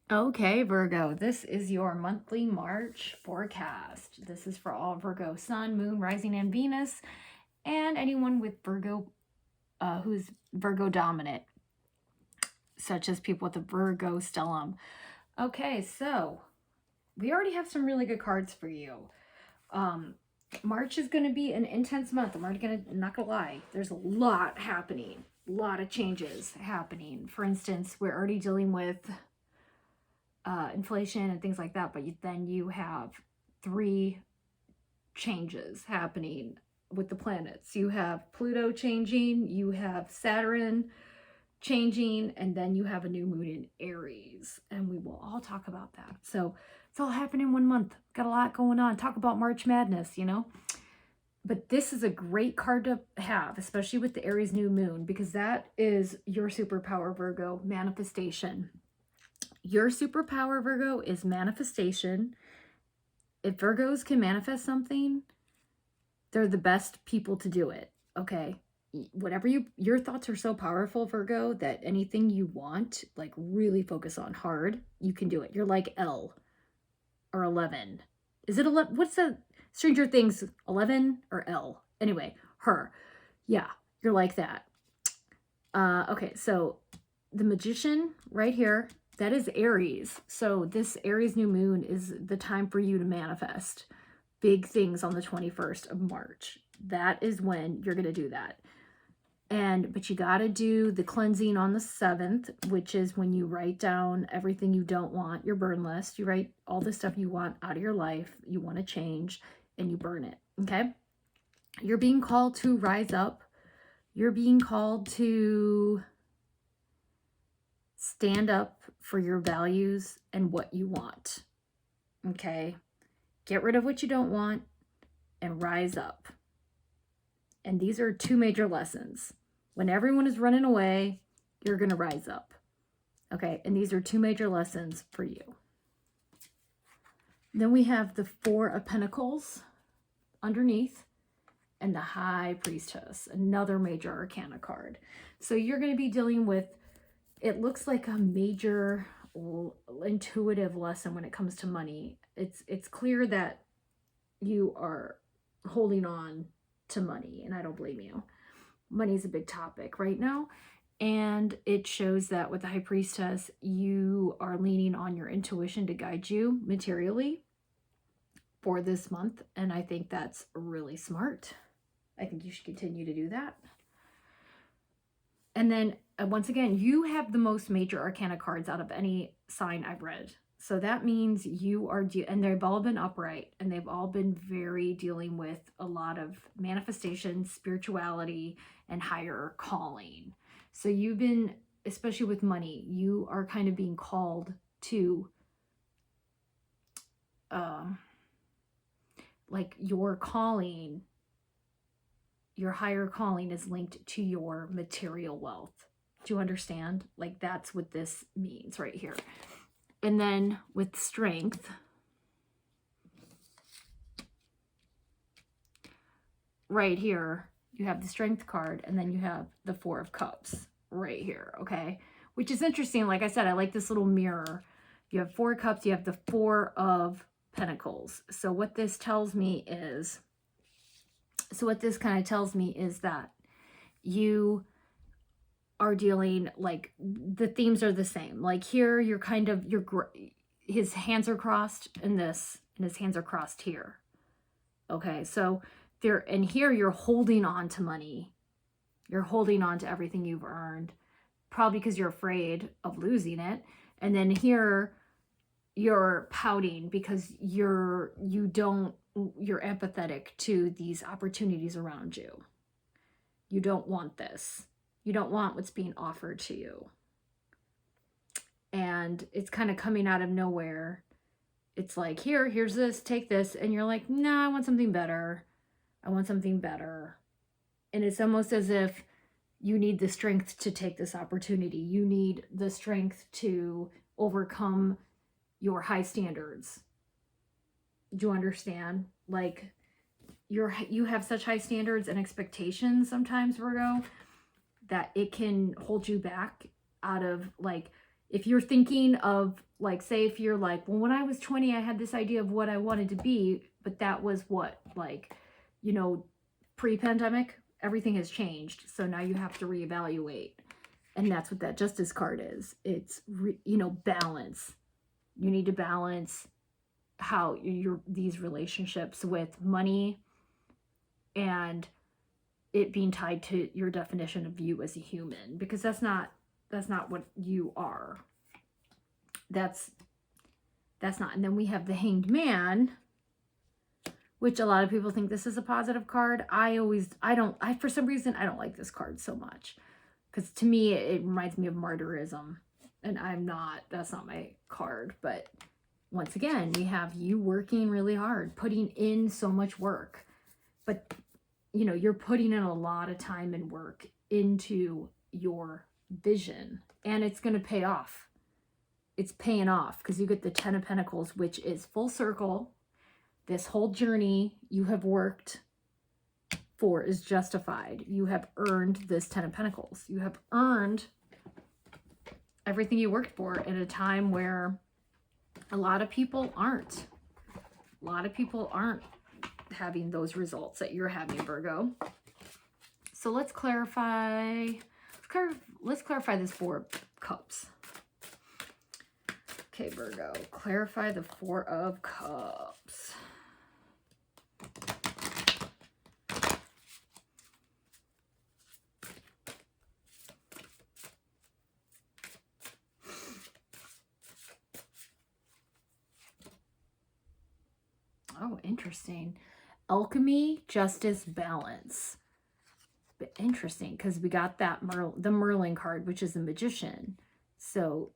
Okay, Virgo, this is your monthly March forecast. This is for all Virgo Sun, Moon, Rising, and Venus, and anyone with Virgo, who's Virgo dominant, such as people with the Virgo stellium. Okay, so we already have some really good cards for you. Um, March is going to be an intense month. I'm already not gonna lie. There's a lot happening, a lot of changes happening. For instance, we're already dealing with inflation and things like that, but then you have three changes happening with the planets. You have Pluto changing, you have Saturn changing, and then you have a new moon in Aries. And we will all talk about that. So it's all happening in 1 month. Got a lot going on. Talk about March Madness, you know? But this is a great card to have, especially with the Aries new moon, because that is your superpower, Virgo, manifestation. Your superpower, Virgo, is manifestation. If Virgos can manifest something, they're the best people to do it. Okay. Whatever your thoughts are so powerful, Virgo, that anything you want, like really focus on hard, you can do it. You're like L or 11. Is it 11? What's the Stranger Things, 11 or L? Anyway, her. Yeah, you're like that. Okay, so the Magician right here, that is Aries. So this Aries new moon is the time for you to manifest big things on the 21st of March. That is when you're going to do that. But you got to do the cleansing on the 7th, which is when you write down everything you don't want, your burn list. You write all the stuff you want out of your life, you want to change, and you burn it. Okay? You're being called to rise up. You're being called to stand up for your values and what you want. Okay? Get rid of what you don't want and rise up. And these are two major lessons. When everyone is running away, you're going to rise up. Okay? And these are two major lessons for you. Then we have the Four of Pentacles underneath and the High Priestess, another major arcana card. So you're going to be dealing with, it looks like a major intuitive lesson when it comes to money. It's clear that you are holding on to money, and I don't blame you. Money is a big topic right now, and it shows that with the High Priestess, you are leaning on your intuition to guide you materially for this month, and I think that's really smart. I think you should continue to do that. And then once again, you have the most major arcana cards out of any sign I've read. So that means you are, and they've all been upright, and they've all been very dealing with a lot of manifestation, spirituality, and higher calling. So you've been, especially with money, you are kind of being called to, like your calling, your higher calling is linked to your material wealth. Do you understand? Like that's what this means right here. And then with strength, right here, you have the strength card, and then you have the Four of Cups right here, okay? Which is interesting. Like I said, I like this little mirror. You have Four Cups, you have the Four of Pentacles. So what this tells me is, that you are dealing, like the themes are the same. Like here, you're kind of, his hands are crossed in this, and his hands are crossed here. Okay, so there, and here you're holding on to money. You're holding on to everything you've earned, probably because you're afraid of losing it. And then here you're pouting because you're empathetic to these opportunities around you. You don't want this. You don't want what's being offered to you. And it's kind of coming out of nowhere. It's like, here's this, take this. And you're like, no, I want something better. I want something better. And it's almost as if you need the strength to take this opportunity. You need the strength to overcome your high standards. Do you understand? Like you have such high standards and expectations sometimes, Virgo, that it can hold you back out of, like, If you're thinking of, like, say if you're like, well, when I was 20, I had this idea of what I wanted to be, but that was what, like, you know, pre-pandemic, everything has changed. So now you have to reevaluate. And that's what that Justice card is. It's, you know, balance. You need to balance how these relationships with money and it being tied to your definition of you as a human, because that's not what you are. That's not. And then we have the Hanged Man, which a lot of people think this is a positive card. For some reason, I don't like this card so much, because to me, it reminds me of martyrism, and that's not my card. But once again, we have you working really hard, putting in so much work, but you know, you're putting in a lot of time and work into your vision, and it's going to pay off. It's paying off, because you get the 10 of Pentacles, which is full circle. This whole journey you have worked for is justified. You have earned this 10 of Pentacles. You have earned everything you worked for in a time where a lot of people aren't. A lot of people aren't having those results that you're having, Virgo. So let's clarify. Let's clarify this 4 of Cups. Okay, Virgo, clarify the 4 of Cups. Oh, interesting. Alchemy, justice, balance. But interesting, because we got that the Merlin card, which is the Magician. So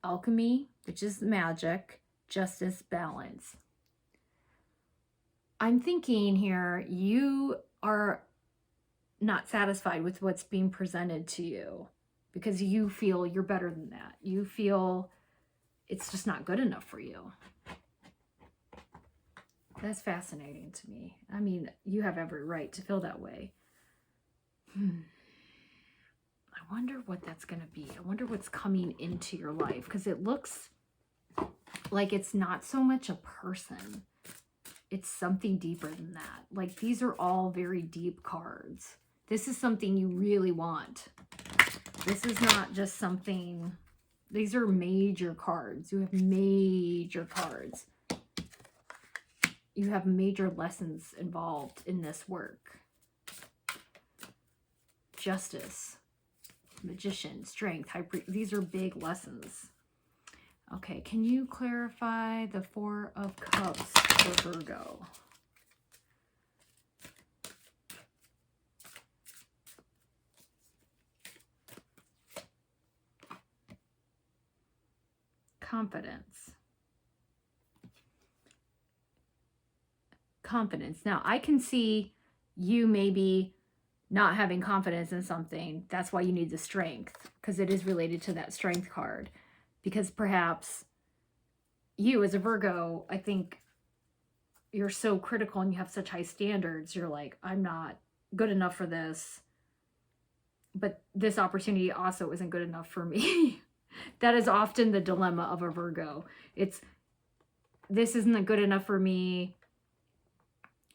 alchemy, which is magic, justice, balance. I'm thinking here, you are not satisfied with what's being presented to you, because you feel you're better than that. You feel it's just not good enough for you. That's fascinating to me. I mean, you have every right to feel that way. I wonder what that's going to be. I wonder what's coming into your life, because it looks like it's not so much a person. It's something deeper than that. Like, these are all very deep cards. This is something you really want. This is not just something... These are major cards. You have major cards. You have major lessons involved in this work. Justice, Magician, Strength, these are big lessons. Okay, can you clarify the 4 of Cups for Virgo? Confidence. Confidence. Now, I can see you maybe not having confidence in something. That's why you need the Strength, because it is related to that Strength card. Because perhaps you as a Virgo, I think you're so critical and you have such high standards. You're like, I'm not good enough for this, but this opportunity also isn't good enough for me. That is often the dilemma of a Virgo. It's, this isn't good enough for me,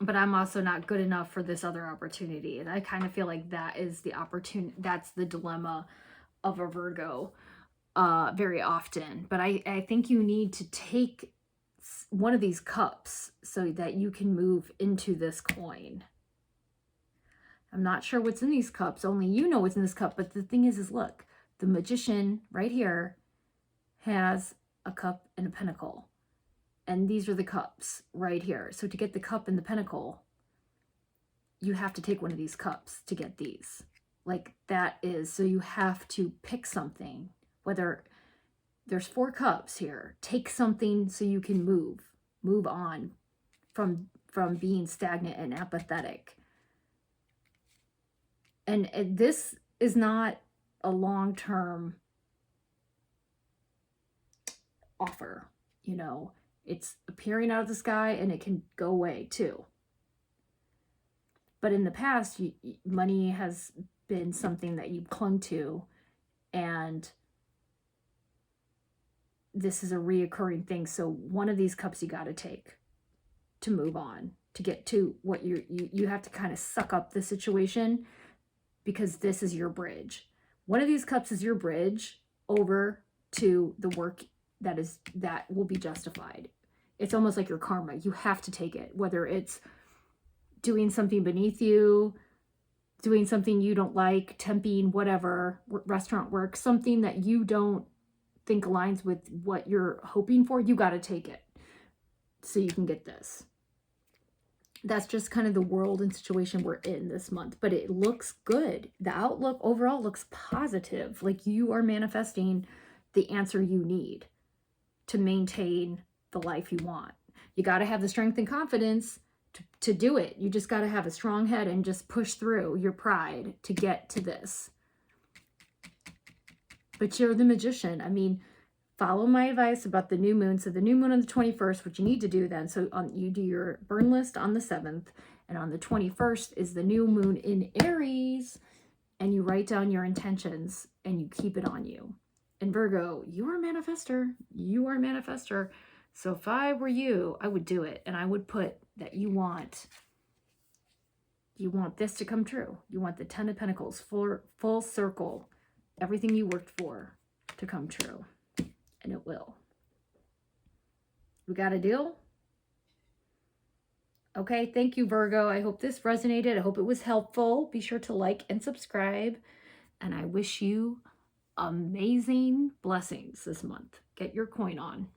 but I'm also not good enough for this other opportunity. And I kind of feel like that is the opportunity, that's the dilemma of a Virgo very often. But I think you need to take one of these cups so that you can move into this coin. I'm not sure what's in these cups. Only you know what's in this cup. But the thing is look, the Magician right here has a cup and a pentacle. And these are the cups right here. So to get the cup and the pentacle, you have to take one of these cups to get these. Like that is, so you have to pick something. Whether there's 4 cups here, take something so you can move on from being stagnant and apathetic. And this is not a long-term offer, you know. It's appearing out of the sky and it can go away too. But in the past, money has been something that you've clung to, and this is a reoccurring thing. So one of these cups you got to take to move on, to get to what you have to kind of suck up the situation, because this is your bridge. One of these cups is your bridge over to the work that will be justified. It's almost like your karma. You have to take it, whether it's doing something beneath you, doing something you don't like, temping, whatever, restaurant work, something that you don't think aligns with what you're hoping for, you got to take it so you can get this. That's just kind of the world and situation we're in this month, but it looks good. The outlook overall looks positive. Like you are manifesting the answer you need to maintain the life you want. You got to have the strength and confidence to do it. You just got to have a strong head and just push through your pride to get to this. But you're the magician. I mean, follow my advice about the new moon. So the new moon on the 21st, what you need to do then, so you do your burn list on the 7th, and on the 21st is the new moon in Aries, and you write down your intentions and you keep it on you. And Virgo, you are a manifester. You are a manifester. So if I were you, I would do it, and I would put that you want this to come true. You want the 10 of Pentacles, full circle, everything you worked for to come true. And it will. We got a deal? Okay, thank you, Virgo. I hope this resonated. I hope it was helpful. Be sure to like and subscribe. And I wish you amazing blessings this month. Get your coin on.